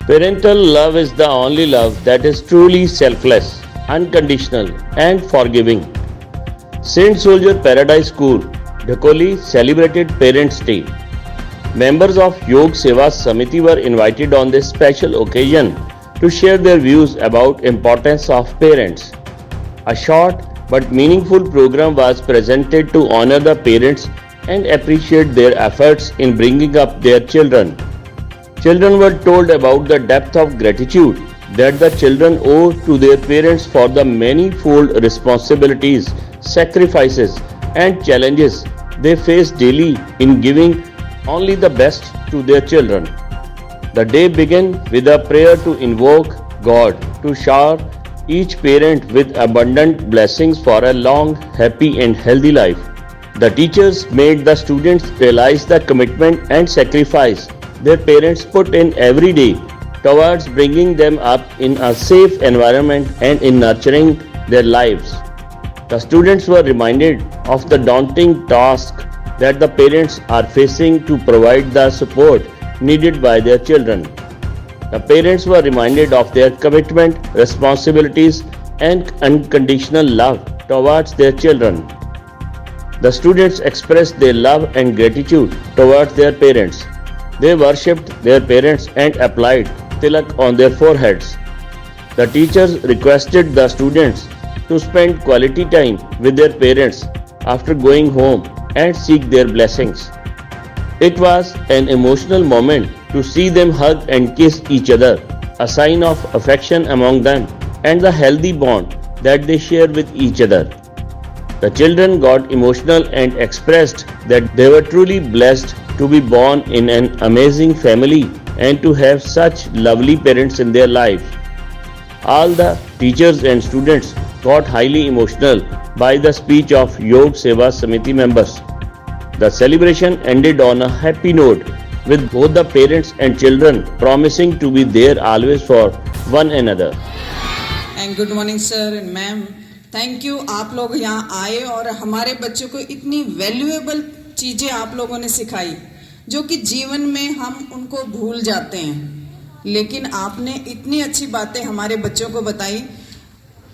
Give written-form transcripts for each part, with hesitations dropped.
Parental love is the only love that is truly selfless, unconditional, and forgiving. Saint Soldier Paradise School, Dhakoli celebrated Parents' Day. Members of Yog Seva Samiti were invited on this special occasion to share their views about importance of parents. A short but meaningful program was presented to honor the parents and appreciate their efforts in bringing up their children. Children were told about the depth of gratitude that the children owe to their parents for the manifold responsibilities, sacrifices, and challenges they face daily in giving only the best to their children. The day began with a prayer to invoke God to shower each parent with abundant blessings for a long, happy, and healthy life. The teachers made the students realize the commitment and sacrifice their parents put in every day towards bringing them up in a safe environment and in nurturing their lives. The students were reminded of the daunting task that the parents are facing to provide the support needed by their children. The parents were reminded of their commitment, responsibilities, and unconditional love towards their children. The students expressed their love and gratitude towards their parents. They worshipped their parents and applied tilak on their foreheads. The teachers requested the students to spend quality time with their parents after going home and seek their blessings. It was an emotional moment to see them hug and kiss each other, a sign of affection among them and the healthy bond that they share with each other. The children got emotional and expressed that they were truly blessed to be born in an amazing family and to have such lovely parents in their lives. All the teachers and students got highly emotional by the speech of Yog Seva Samiti members. The celebration ended on a happy note with both the parents and children promising to be there always for one another. And good morning sir and ma'am. Thank you आप लोग यहाँ आए और हमारे बच्चों को इतनी valuable चीज़ें आप लोगों ने सिखाई जो कि जीवन में हम उनको भूल जाते हैं, लेकिन आपने इतनी अच्छी बातें हमारे बच्चों को बताई।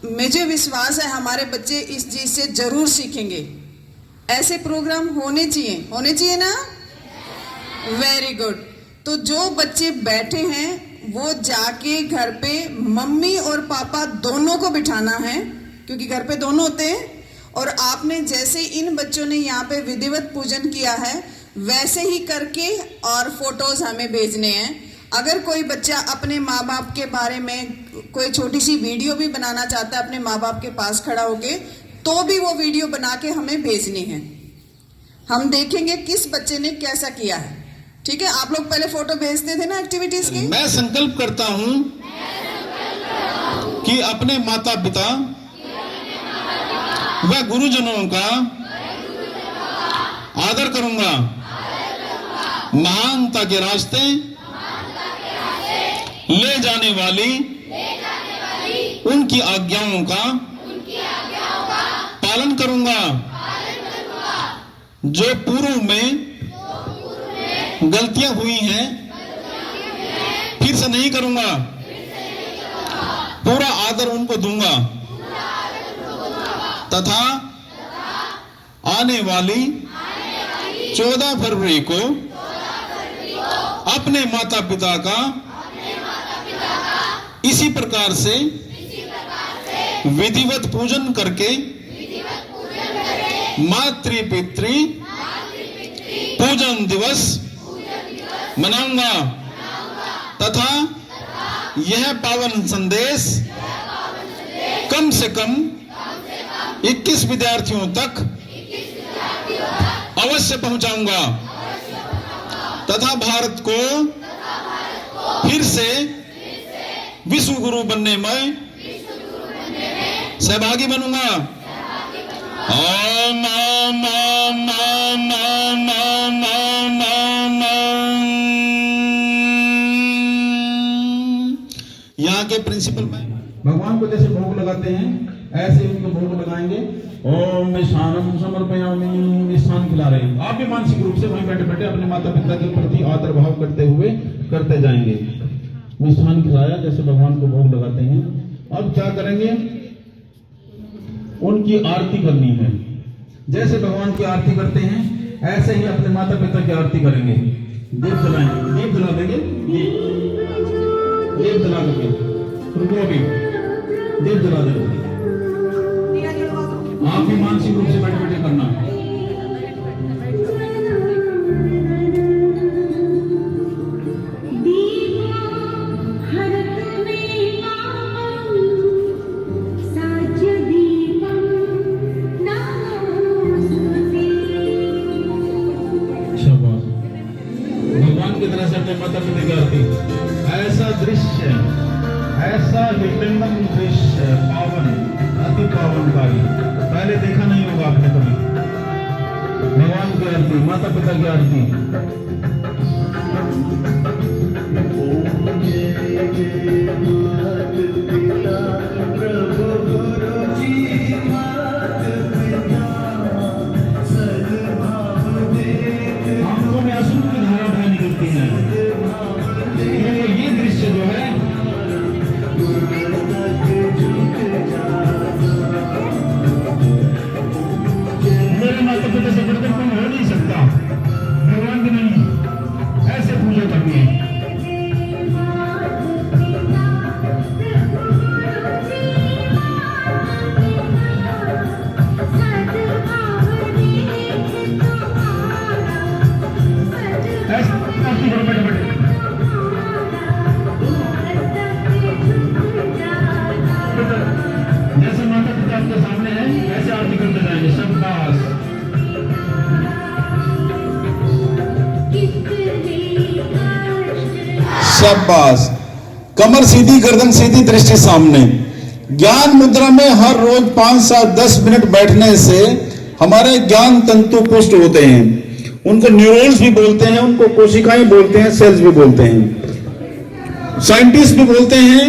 मुझे विश्वास है हमारे बच्चे इस चीज़ से ज़रूर सीखेंगे। ऐसे प्रोग्राम होने चाहिए ना? Very good. तो जो बच्चे बैठे हैं वो जाके घर पे मम्मी और पापा दोनों को बिठाना है, क्योंकि घर पे दोनों होते हैं। और आपने जैसे इन बच्चों ने यहाँ पे विधिवत पूजन किया है वैसे ही करके और फोटोज हमें भेजने हैं। अगर कोई बच्चा अपने माँ बाप के बारे में कोई छोटी सी वीडियो भी बनाना चाहता है अपने माँ बाप के पास खड़ा होके, तो भी वो वीडियो बना के हमें भेजनी है। हम देखेंगे किस बच्चे ने कैसा किया है। ठीक है, आप लोग पहले फोटो भेजते थे ना एक्टिविटीज की। मैं संकल्प करता हूँ कि अपने माता पिता व गुरुजनों का आदर करूंगा, महानता के रास्ते ले जाने वाली उनकी आज्ञाओं का पालन करूंगा, जो पूर्व में गलतियां हुई हैं फिर से नहीं करूंगा, पूरा आदर उनको दूंगा तथा आने वाली 14 फरवरी को अपने माता पिता का इसी प्रकार से विधिवत पूजन करके मातृ पितृ पूजन दिवस मनाऊंगा तथा यह पावन संदेश कम से कम 21 विद्यार्थियों तक अवश्य पहुंचाऊंगा तथा भारत को फिर से विश्व गुरु बनने में सहभागी बनूंगा। ओम ओम ओम ओम ओम ओम ओम ओम ओम। यहाँ के प्रिंसिपल भगवान को जैसे भोग लगाते हैं ऐसे उनको भोग लगाएंगे। ओम मिष्ठान्नम समर्पयामि। मिष्ठान खिला रहे हैं, आप भी मानसिक रूप से वहीं बैठे बैठे अपने माता पिता के प्रति आदर भाव करते हुए करते जाएंगे। मिष्ठान खिलाया, जैसे भगवान को भोग लगाते हैं। अब क्या करेंगे, उनकी आरती करनी है। जैसे भगवान की आरती करते हैं ऐसे ही अपने माता पिता की आरती करेंगे। दीप जलाएंगे, दीप जला देंगे, दीप जला करके रुको, अभी दीप जला देंगे। आप भी मानसिक रूप से बैठे बैठे करना। भगवान की तरह से अपने माता पिता की आरती। ऐसा दृश्य, ऐसा विडंबन दृश्य, पावन, अति पावनकारी, पहले देखा नहीं होगा आपने कभी। भगवान की आरती, माता पिता की आरती। आंखों में आंसू की धारा बह निकलती है। ये दृश्य जो है मेरे माता पिता से बढ़कर कोई हो नहीं सकता। भगवान की नहीं, ऐसे पूजा करनी है। जैसे माता पिता आपके सामने है वैसे आरती करते जाएंगे। शाबाश। शाबाश। कमर सीधी, गर्दन सीधी, दृष्टि सामने। ज्ञान मुद्रा में हर रोज 5 से 10 मिनट बैठने से हमारे ज्ञान तंतु पुष्ट होते हैं। उनको न्यूरॉन्स भी बोलते हैं, उनको कोशिकाएं बोलते हैं, सेल्स भी बोलते हैं, साइंटिस्ट भी बोलते हैं।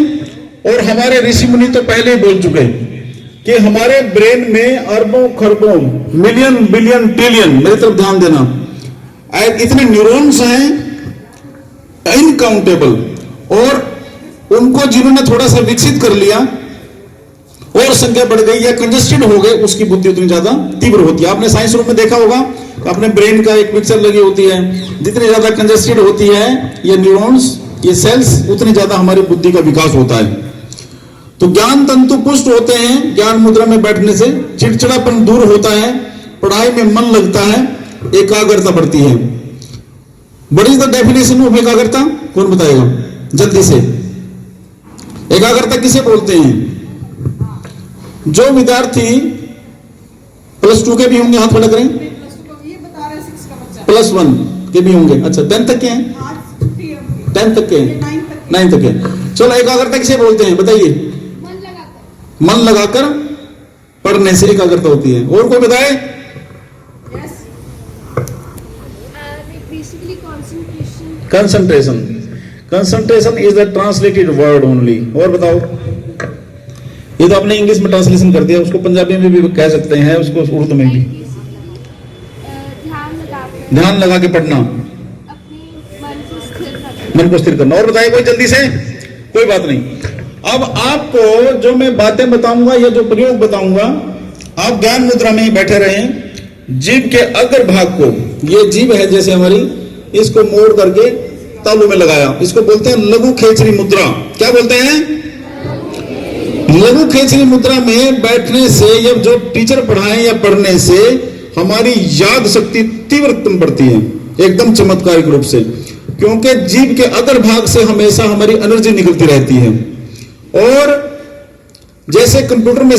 और हमारे ऋषि मुनि तो पहले ही बोल चुके कि हमारे ब्रेन में अरबों खरबों, मिलियन बिलियन ट्रिलियन, मेरी तरफ ध्यान देना, इतने न्यूरॉन्स हैं इनकाउंटेबल। और उनको जिन्होंने थोड़ा सा विकसित कर लिया और संख्या बढ़ गई या कंजेस्टेड हो गए, उसकी बुद्धि उतनी ज्यादा तीव्र होती है। आपने साइंस रूम में देखा होगा, अपने ब्रेन का एक पिक्चर लगी होती है। जितनी ज्यादा कंजेस्टेड होती है ये न्यूरॉन्स, ये सेल्स, उतनी ज्यादा हमारी बुद्धि का विकास होता है। तो ज्ञान तंतु पुष्ट होते हैं ज्ञान मुद्रा में बैठने से। चिड़चिड़ापन दूर होता है, पढ़ाई में मन लगता है, एकाग्रता बढ़ती है। What is the definition of एकाग्रता? कौन बताएगा जल्दी से? एकाग्रता किसे बोलते हैं? जो विद्यार्थी +2 के भी होंगे, हाथ खड़ा करें। +1 के भी होंगे। अच्छा, 10 तक के हैं? 10 तक के, 9 तक के। चलो, एकाग्रता किसे बोलते हैं बताइए? मन लगाकर पढ़ने से एकाग्रता होती है। और कोई बताए? Concentration. Concentration is the translated word only. और बताओ? ये तो आपने इंग्लिश में ट्रांसलेशन कर दिया, उसको पंजाबी में भी कह सकते हैं, उसको उर्दू में भी। ध्यान लगा के पढ़ना, मन को स्थिर करना। और बताइए कोई जल्दी से? कोई बात नहीं। अब आपको जो मैं बातें बताऊंगा या जो प्रयोग बताऊंगा, आप ज्ञान मुद्रा में ही बैठे रहें। जीभ के अग्र भाग को, ये जीभ है जैसे हमारी, इसको मोड़ करके तालू में लगाया, इसको बोलते हैं लघु खेचरी मुद्रा। क्या बोलते हैं? लघु खेचरी मुद्रा में बैठने से या जो टीचर पढ़ाएं या पढ़ने से हमारी याद शक्ति तीव्रतम बढ़ती है, एकदम चमत्कारिक रूप से। क्योंकि जीभ के अग्र भाग से हमेशा हमारी एनर्जी निकलती रहती है। और जैसे कंप्यूटर में